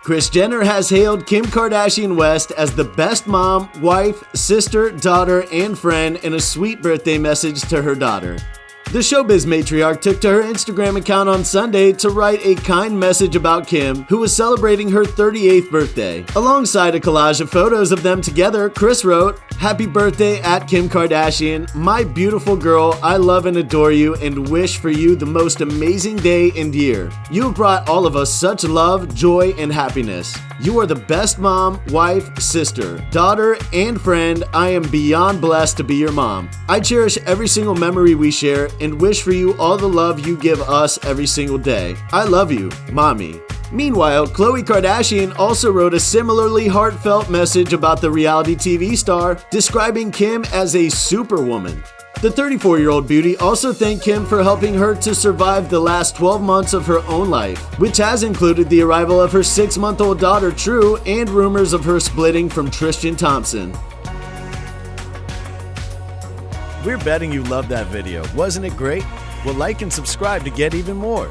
Kris Jenner has hailed Kim Kardashian West as the best mom, wife, sister, daughter, and friend in a sweet birthday message to her daughter. The showbiz matriarch took to her Instagram account on Sunday to write a kind message about Kim, who was celebrating her 38th birthday. Alongside a collage of photos of them together, Kris wrote, "Happy birthday at Kim Kardashian. My beautiful girl, I love and adore you and wish for you the most amazing day and year. You have brought all of us such love, joy, and happiness. You are the best mom, wife, sister, daughter, and friend. I am beyond blessed to be your mom. I cherish every single memory we share and wish for you all the love you give us every single day. I love you, Mommy." Meanwhile, Khloe Kardashian also wrote a similarly heartfelt message about the reality TV star, describing Kim as a superwoman. The 34-year-old beauty also thanked Kim for helping her to survive the last 12 months of her own life, which has included the arrival of her 6-month-old daughter True and rumors of her splitting from Tristan Thompson. We're betting you loved that video. Wasn't it great? Well, like and subscribe to get even more.